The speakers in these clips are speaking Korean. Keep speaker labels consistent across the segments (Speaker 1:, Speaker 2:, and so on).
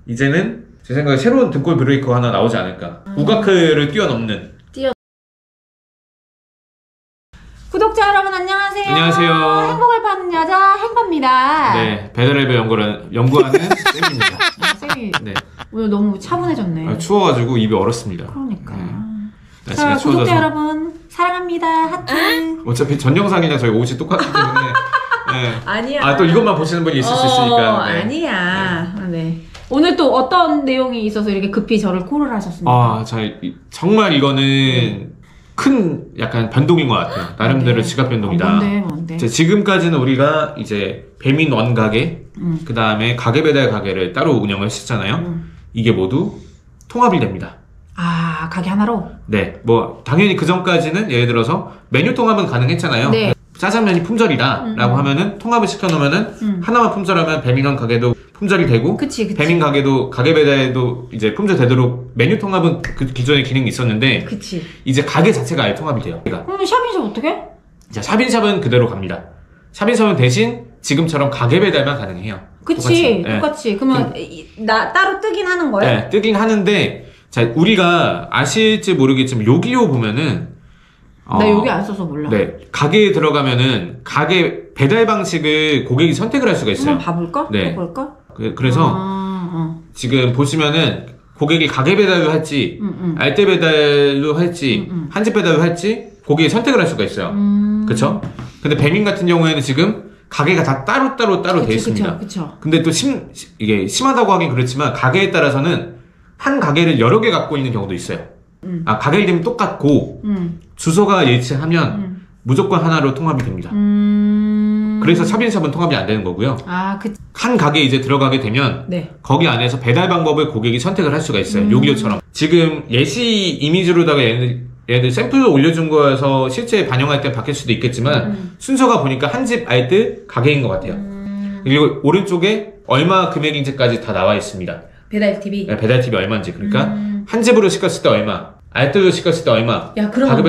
Speaker 1: 이제는 제 생각에 새로운 등골 브레이커 하나 나오지 않을까. 우가크를 뛰어넘는.
Speaker 2: 구독자 여러분 안녕하세요.
Speaker 1: 안녕하세요.
Speaker 2: 행복을 파는 여자 행파입니다.
Speaker 1: 네, 배달앱을 연구하는 쌤입니다.
Speaker 2: 쌤이
Speaker 1: 네.
Speaker 2: 오늘 너무 차분해졌네.
Speaker 1: 추워가지고 입이 얼었습니다.
Speaker 2: 그러니까.
Speaker 1: 네.
Speaker 2: 자, 구독자 여러분 사랑합니다. 하트.
Speaker 1: 어차피 전 영상이랑 저희 옷이 똑같기 때문에. 네.
Speaker 2: 아니야.
Speaker 1: 아, 또 이것만 보시는 분이 있을 수 있으니까. 네.
Speaker 2: 아니야. 네. 오늘 또 어떤 내용이 있어서 이렇게 급히 저를 콜을 하셨습니까?
Speaker 1: 아, 정말 이거는 큰 약간 변동인 것 같아요. 나름대로 지각 변동이다.
Speaker 2: 뭔데?
Speaker 1: 지금까지는 우리가 이제 배민 원가게, 그 다음에 가게 배달 가게를 따로 운영을 했었잖아요. 이게 모두 통합이 됩니다.
Speaker 2: 아, 가게 하나로?
Speaker 1: 네, 뭐 당연히 그 전까지는 예를 들어서 메뉴 통합은 가능했잖아요.
Speaker 2: 네.
Speaker 1: 짜장면이 품절이다 라고 하면은 통합을 시켜놓으면은 하나만 품절하면 배민원 가게도 품절이 되고,
Speaker 2: 그치.
Speaker 1: 배민 가게도 가게 배달도 이제 품절 되도록 메뉴 통합은 그 기존의 기능이 있었는데,
Speaker 2: 그치.
Speaker 1: 이제 가게 자체가 아예 통합이 돼요.
Speaker 2: 그럼 샵인샵 어떻게?
Speaker 1: 자, 샵인샵은 그대로 갑니다. 샵인샵은 대신 지금처럼 가게 배달만 가능해요.
Speaker 2: 그치,
Speaker 1: 똑같이.
Speaker 2: 똑같이. 그러면 따로 뜨긴 하는 거예요?
Speaker 1: 네, 뜨긴 하는데, 자, 우리가 아실지 모르겠지만 요기요 보면은
Speaker 2: 나 여기 안 써서 몰라.
Speaker 1: 네, 가게에 들어가면은 가게 배달 방식을 고객이 선택을 할 수가 있어요.
Speaker 2: 한번 봐볼까?
Speaker 1: 네.
Speaker 2: 볼까?
Speaker 1: 그래서 지금 보시면은 고객이 가게 배달로 할지 알뜰 배달로 할지 한집 배달로 할지 고객이 선택을 할 수가 있어요. 그쵸? 근데 배민 같은 경우에는 지금 가게가 다 따로 돼 있습니다.
Speaker 2: 그쵸.
Speaker 1: 근데 또 이게 심하다고 하긴 그렇지만 가게에 따라서는 한 가게를 여러 개 갖고 있는 경우도 있어요. 아, 가게 이름이 똑같고 주소가 일치하면 무조건 하나로 통합이 됩니다. 그래서 샵인샵은 통합이 안 되는 거고요.
Speaker 2: 아,
Speaker 1: 한 가게에 이제 들어가게 되면
Speaker 2: 네.
Speaker 1: 거기 안에서 배달 방법을 고객이 선택을 할 수가 있어요. 요기요처럼. 지금 예시 이미지로다가 얘네들 샘플을 올려준 거여서 실제 반영할 때 바뀔 수도 있겠지만 순서가 보니까 한집 알뜰 가게인 것 같아요. 그리고 오른쪽에 얼마 금액인지까지 다 나와 있습니다.
Speaker 2: 배달 TV?
Speaker 1: 네, 배달 TV 얼마인지. 그러니까 한 집으로 시켰을 때 얼마, 알뜰로 시켰을 때 얼마,
Speaker 2: 야, 그럼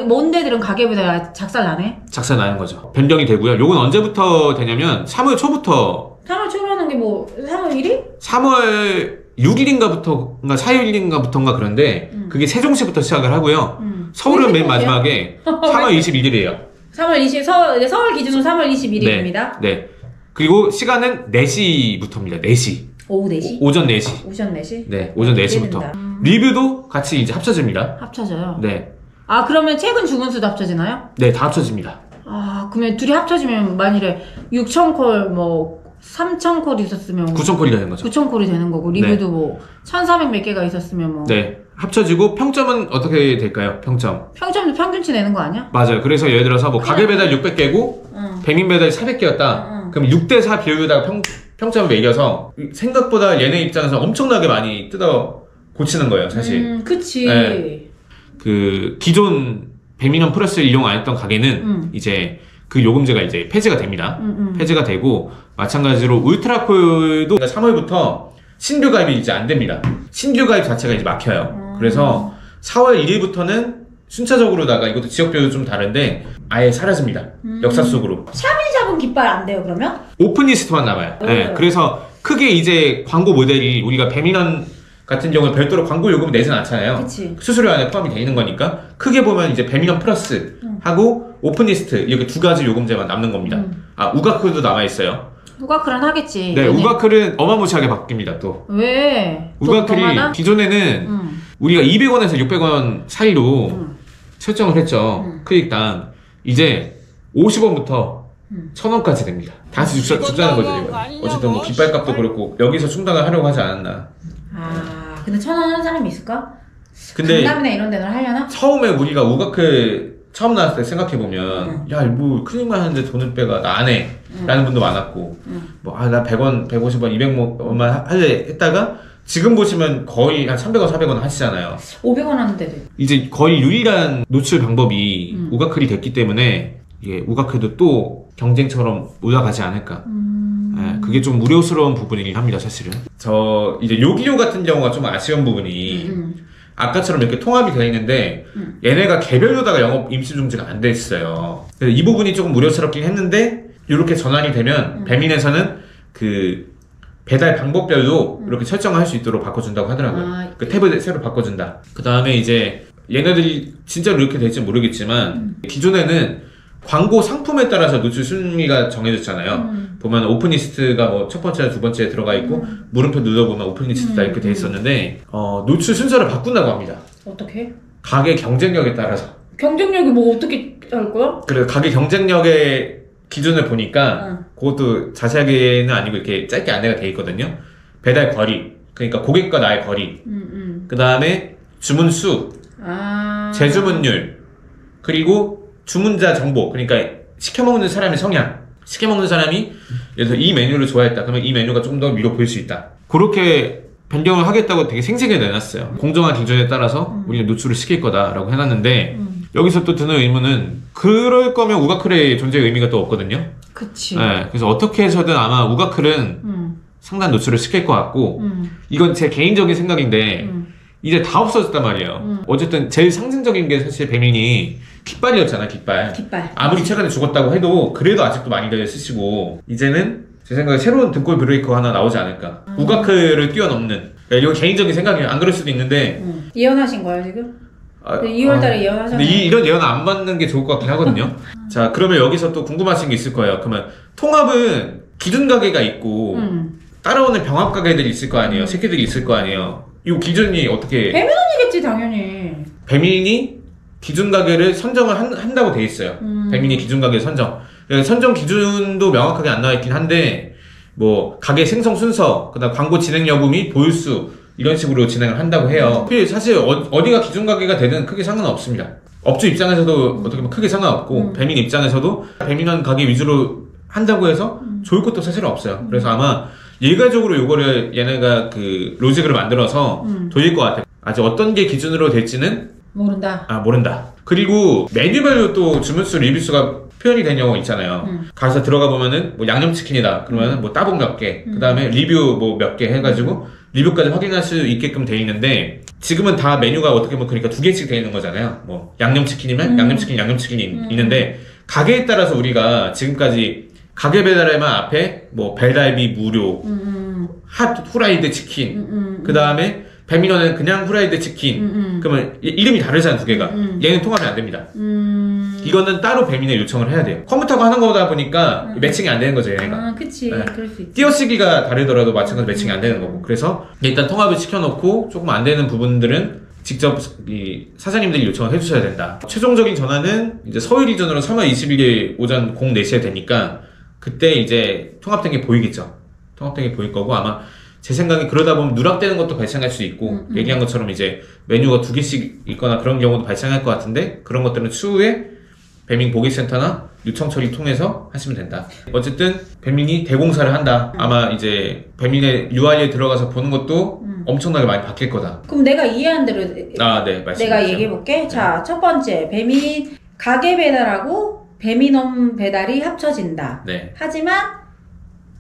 Speaker 2: 먼 데들은 가게 배달 작살 나네?
Speaker 1: 작살 나는 거죠. 변경이 되고요. 요건 언제부터 되냐면 3월 초부터.
Speaker 2: 3월 초라는 게 뭐 3월 1일?
Speaker 1: 3월 6일인가부터인가 4일인가부터인가 그런데 그게 세종시부터 시작을 하고요. 서울은 맨 마지막에 3월 21일이에요.
Speaker 2: 3월 20일, 서울 기준으로 3월 21일입니다.
Speaker 1: 네. 그리고 시간은 4시부터입니다. 4시.
Speaker 2: 오후 4시?
Speaker 1: 오전 4시.
Speaker 2: 오전 4시?
Speaker 1: 네, 오전 4시부터. 리뷰도 같이 이제 합쳐집니다.
Speaker 2: 합쳐져요?
Speaker 1: 네.
Speaker 2: 아, 그러면 최근 주문수도 합쳐지나요?
Speaker 1: 네, 다 합쳐집니다.
Speaker 2: 아, 그러면 둘이 합쳐지면 만일에 6,000콜, 뭐 3,000콜 있었으면
Speaker 1: 9,000콜이 되는 거죠.
Speaker 2: 9,000콜이 되는 거고, 리뷰도 뭐 1,400 몇 개가 있었으면 뭐.
Speaker 1: 네. 합쳐지고 평점은 어떻게 될까요? 평점도
Speaker 2: 평균치 내는 거 아니야?
Speaker 1: 맞아요. 그래서 예를 들어서 뭐 가게 배달 600개고 배민 배달 400개였다. 그럼 6대4 비율로다가 평점을 매겨서 생각보다 얘네 입장에서 엄청나게 많이 뜯어 고치는 거예요, 사실.
Speaker 2: 그치.
Speaker 1: 네. 그 기존 배민원 플러스를 이용 안 했던 가게는 이제 그 요금제가 이제 폐지가 됩니다. 폐지가 되고 마찬가지로 울트라콜도 3월부터 신규 가입이 이제 안 됩니다. 신규 가입 자체가 이제 막혀요. 그래서 4월 1일부터는 순차적으로다가 이것도 지역별로 좀 다른데 아예 사라집니다. 역사 속으로.
Speaker 2: 샵인샵은 깃발 안 돼요, 그러면?
Speaker 1: 오픈리스트만 남아요. 네. 그래서 크게 이제 광고 모델이 우리가 배민원 같은 경우는 별도로 광고 요금을 내진 않잖아요.
Speaker 2: 그치.
Speaker 1: 수수료 안에 포함이 돼 있는 거니까 크게 보면 이제 배민원 플러스 하고 오픈리스트 이렇게 두 가지 요금제만 남는 겁니다. 아, 우가크도 남아 있어요.
Speaker 2: 우가크는 하겠지.
Speaker 1: 네, 우가크는 어마무시하게 바뀝니다. 또
Speaker 2: 왜?
Speaker 1: 우가크는 기존에는 우리가 200원에서 600원 사이로 설정을 했죠. 클릭당. 이제 50원부터 1000원까지 됩니다. 다시 죽자는 거죠, 이거. 어쨌든 뭐 깃발값도 그렇고 여기서 충당을 하려고 하지 않았나.
Speaker 2: 아, 근데 1,000원 하는 사람이 있을까?
Speaker 1: 근데
Speaker 2: 강남이나 이런 데는 하려나?
Speaker 1: 처음에 우리가 우가크 처음 나왔을 때 생각해보면 야, 뭐 클릭만 하는데 돈을 빼가 나 안 해 라는 분도 많았고 뭐 아, 나 100원, 150원, 200원만 할래 했다가 지금 보시면 거의 한 300원, 400원 하시잖아요.
Speaker 2: 500원 하는데도.
Speaker 1: 이제 거의 유일한 노출 방법이 우가클이 됐기 때문에 이게 우가클도 또 경쟁처럼 올라가지 않을까. 네, 그게 좀 우려스러운 부분이긴 합니다, 사실은. 이제 요기요 같은 경우가 좀 아쉬운 부분이 아까처럼 이렇게 통합이 되어 있는데 얘네가 개별로다가 영업 임시 중지가 안 돼 있어요. 그래서 이 부분이 조금 우려스럽긴 했는데 이렇게 전환이 되면 배민에서는 그 배달 방법별로 이렇게 설정할 수 있도록 바꿔준다고 하더라고요. 그 탭을 새로 바꿔준다. 그 다음에 이제 얘네들이 진짜로 이렇게 될지 모르겠지만 기존에는 광고 상품에 따라서 노출 순위가 정해졌잖아요. 보면 오픈리스트가 뭐 첫 번째, 두 번째에 들어가 있고 물음표 눌러보면 오픈리스트다 이렇게 돼 있었는데 노출 순서를 바꾼다고 합니다.
Speaker 2: 어떻게?
Speaker 1: 가게 경쟁력에 따라서.
Speaker 2: 경쟁력이 뭐 어떻게 할 거야?
Speaker 1: 그래 가게 경쟁력의 기준을 보니까 그것도 자세하게는 아니고 이렇게 짧게 안내가 돼 있거든요. 배달 거리, 그러니까 고객과 나의 거리, 그 다음에 주문 수, 재주문율, 그리고 주문자 정보, 그러니까 시켜먹는 사람의 성향, 시켜먹는 사람이 예를 들어 이 메뉴를 좋아했다 그러면 이 메뉴가 좀 더 위로 보일 수 있다. 그렇게 변경을 하겠다고 되게 생생하게 내놨어요. 공정한 기준에 따라서 우리는 노출을 시킬 거다라고 해놨는데 여기서 또 드는 의문은 그럴 거면 우가클의 존재의 의미가 또 없거든요.
Speaker 2: 그치.
Speaker 1: 네, 그래서 어떻게 해서든 아마 우가클은 상단 노출을 시킬 것 같고 이건 제 개인적인 생각인데 이제 다 없어졌단 말이에요. 어쨌든 제일 상징적인 게 사실 배민이 깃발이었잖아, 깃발. 아무리 최근에 죽었다고 해도 그래도 아직도 많이들 쓰시고 이제는 제 생각에 새로운 등골 브레이커 하나 나오지 않을까. 우가클을 뛰어넘는. 이건 개인적인 생각이에요. 안 그럴 수도 있는데.
Speaker 2: 예언하신 거예요, 지금? 2월달에 예언하셨나요?
Speaker 1: 근데 이런 예언은 안 받는 게 좋을 것 같긴 하거든요. 자, 그러면 여기서 또 궁금하신 게 있을 거예요. 그러면 통합은 기준 가게가 있고 따라오는 병합 가게들이 있을 거 아니에요. 새끼들이 있을 거 아니에요. 이 기준이 어떻게?
Speaker 2: 배민원이겠지 당연히.
Speaker 1: 배민이 기준 가게를 선정을 한다고 돼 있어요. 배민이 기준 가게 선정. 선정 기준도 명확하게 안 나와 있긴 한데 뭐 가게 생성 순서, 그다음 광고 진행 여부 및 보유수 이런 식으로 진행을 한다고 해요. 사실 어디가 기준 가게가 되든 크게 상관없습니다. 업주 입장에서도 어떻게 보면 크게 상관없고 배민 입장에서도 배민원 가게 위주로 한다고 해서 좋을 것도 사실은 없어요. 그래서 아마 일괄적으로 요거를 얘네가 그 로직을 만들어서 돌릴 것 같아요. 아직 어떤 게 기준으로 될지는 모른다. 그리고 메뉴별로 또 주문수 리뷰수가 표현이 된 경우가 있잖아요. 가서 들어가 보면은 뭐 양념치킨이다. 그러면은 뭐 따봉 몇 개, 그 다음에 리뷰 뭐 몇 개 해가지고 리뷰까지 확인할 수 있게끔 돼 있는데 지금은 다 메뉴가 어떻게 보면 그러니까 두 개씩 돼 있는 거잖아요. 뭐 양념치킨이면 양념치킨이 있는데 가게에 따라서 우리가 지금까지 가게 배달에만 앞에 뭐 배달비 무료, 핫 후라이드 치킨, 그 다음에 배민원은 그냥 후라이드 치킨. 그러면 이름이 다르잖아, 두 개가. 얘는 통합이 안 됩니다. 이거는 따로 배민에 요청을 해야 돼요. 컴퓨터가 하는 거다 보니까 매칭이 안 되는 거죠, 얘네가.
Speaker 2: 그치.
Speaker 1: 네.
Speaker 2: 그럴 수 있지.
Speaker 1: 띄어쓰기가 다르더라도 마찬가지로 매칭이 안 되는 거고. 그래서 일단 통합을 시켜놓고 조금 안 되는 부분들은 직접 이 사장님들이 요청을 해주셔야 된다. 최종적인 전환은 이제 서울 기준으로 3월 21일 오전 04시에 되니까 그때 이제 통합된 게 보이겠죠. 통합된 게 보일 거고 아마 제 생각에 그러다 보면 누락되는 것도 발생할 수 있고 얘기한 것처럼 이제 메뉴가 두 개씩 있거나 그런 경우도 발생할 것 같은데 그런 것들은 추후에 배민 보기센터나 요청 처리 통해서 하시면 된다. 어쨌든 배민이 대공사를 한다. 아마 이제 배민의 UI에 들어가서 보는 것도 엄청나게 많이 바뀔 거다.
Speaker 2: 그럼 내가 이해한 대로
Speaker 1: 네, 말씀하세요.
Speaker 2: 내가 얘기해볼게. 네. 자, 첫 번째 배민 가게 배달하고 배민원 배달이 합쳐진다.
Speaker 1: 네.
Speaker 2: 하지만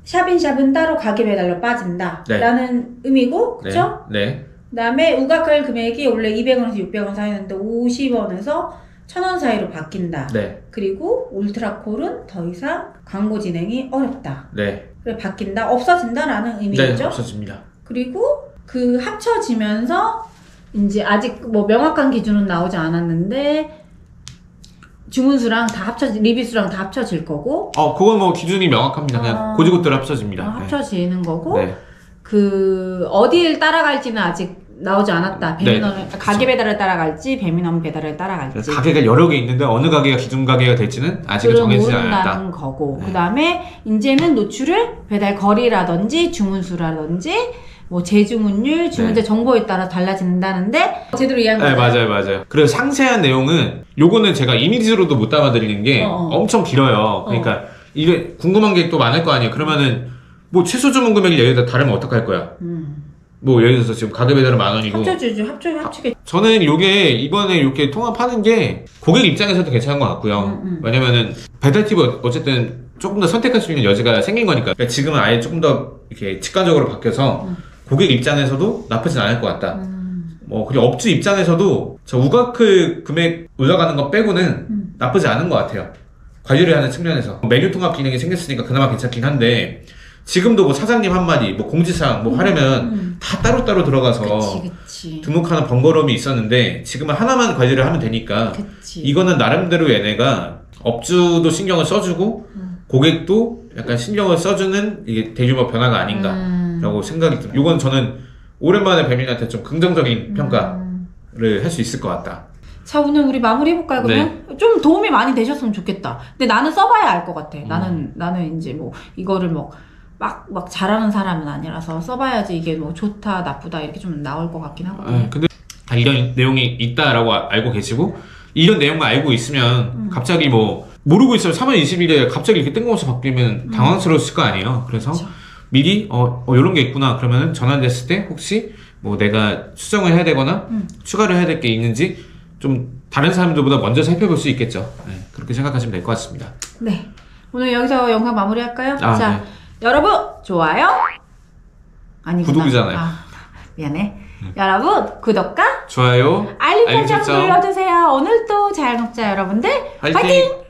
Speaker 2: 샵인샵은 따로 가게 배달로 빠진다.
Speaker 1: 네.
Speaker 2: 라는 의미고, 그쵸?
Speaker 1: 네.
Speaker 2: 그 다음에 우가클 금액이 원래 200원에서 600원 사이였는데 50원에서 1000원 사이로 바뀐다.
Speaker 1: 네.
Speaker 2: 그리고 울트라콜은 더 이상 광고 진행이 어렵다.
Speaker 1: 네.
Speaker 2: 그래 바뀐다, 없어진다라는 의미죠.
Speaker 1: 네, 없어집니다.
Speaker 2: 그리고 그 합쳐지면서 이제 아직 뭐 명확한 기준은 나오지 않았는데 주문수랑 다 리뷰수랑 다 합쳐질 거고.
Speaker 1: 그건 뭐 기준이 명확합니다. 그냥 고지고대로 합쳐집니다.
Speaker 2: 합쳐지는 거고.
Speaker 1: 네.
Speaker 2: 그 어디를 따라갈지는 아직 나오지 않았다. 배민원
Speaker 1: 네,
Speaker 2: 가게 배달을 따라갈지 배민원 배달을 따라갈지.
Speaker 1: 가게가 여러 개 있는데 어느 가게가 기준 가게가 될지는 아직은 정해지지 않았다.
Speaker 2: 모른다는 거고.
Speaker 1: 네.
Speaker 2: 그 다음에 이제는 노출을 배달 거리라든지 주문수라든지 뭐 재주문율, 주문자
Speaker 1: 네.
Speaker 2: 정보에 따라 달라진다는데 제대로 이해한 거예요?
Speaker 1: 네, 맞아요. 그래서 상세한 내용은 요거는 제가 이미지로도 못 담아드리는 게 엄청 길어요. 그러니까 이게 궁금한 게 또 많을 거 아니에요. 그러면은 뭐 최소 주문 금액이 예를 들어 다르면 어떡할 거야? 뭐 예를 들어서 지금 가게 배달은 10,000원이고
Speaker 2: 합쳐주죠. 합치게.
Speaker 1: 저는 요게 이번에 이렇게 통합하는 게 고객 입장에서도 괜찮은 것 같고요. 왜냐면은 배달 팁은 어쨌든 조금 더 선택할 수 있는 여지가 생긴 거니까. 그러니까 지금은 아예 조금 더 이렇게 직관적으로 바뀌어서 고객 입장에서도 나쁘진 않을 것 같다. 뭐 그리고 업주 입장에서도 저 우가클 금액 올라가는 거 빼고는 나쁘지 않은 것 같아요. 관리를 하는 측면에서 메뉴 통합 기능이 생겼으니까 그나마 괜찮긴 한데 지금도 뭐 사장님 한마디, 뭐 공지사항 뭐 하려면 다 따로따로 들어가서
Speaker 2: 그치.
Speaker 1: 등록하는 번거로움이 있었는데 지금은 하나만 관리를 하면 되니까
Speaker 2: 그치.
Speaker 1: 이거는 나름대로 얘네가 업주도 신경을 써주고 고객도 약간 신경을 써주는 이게 대규모 변화가 아닌가라고 생각이 듭니다. 이건 저는 오랜만에 배민한테 좀 긍정적인 평가를 할 수 있을 것 같다.
Speaker 2: 자, 오늘 우리 마무리해볼까요, 그러면?
Speaker 1: 네.
Speaker 2: 좀 도움이 많이 되셨으면 좋겠다. 근데 나는 써봐야 알 것 같아. 나는 이제 뭐, 이거를 뭐, 막 잘하는 사람은 아니라서 써봐야지 이게 뭐 좋다, 나쁘다, 이렇게 좀 나올 것 같긴 하거든요.
Speaker 1: 근데 이런 내용이 있다라고 알고 계시고, 이런 내용만 알고 있으면 갑자기 뭐, 모르고 있어요. 3월 20일에 갑자기 이렇게 뜬금없이 바뀌면 당황스러웠을 거 아니에요. 그래서
Speaker 2: 그쵸.
Speaker 1: 미리, 이런 게 있구나. 그러면 전환됐을 때 혹시 뭐 내가 수정을 해야 되거나 추가를 해야 될 게 있는지 좀 다른 사람들보다 먼저 살펴볼 수 있겠죠. 네, 그렇게 생각하시면 될 것 같습니다.
Speaker 2: 네. 오늘 여기서 영상 마무리할까요? 자,
Speaker 1: 네.
Speaker 2: 여러분, 좋아요. 아니구나.
Speaker 1: 구독이잖아요.
Speaker 2: 미안해. 여러분, 구독과
Speaker 1: 좋아요,
Speaker 2: 알림 설정
Speaker 1: 설정.
Speaker 2: 눌러주세요. 오늘도 잘 먹자, 여러분들.
Speaker 1: 화이팅!
Speaker 2: 화이팅!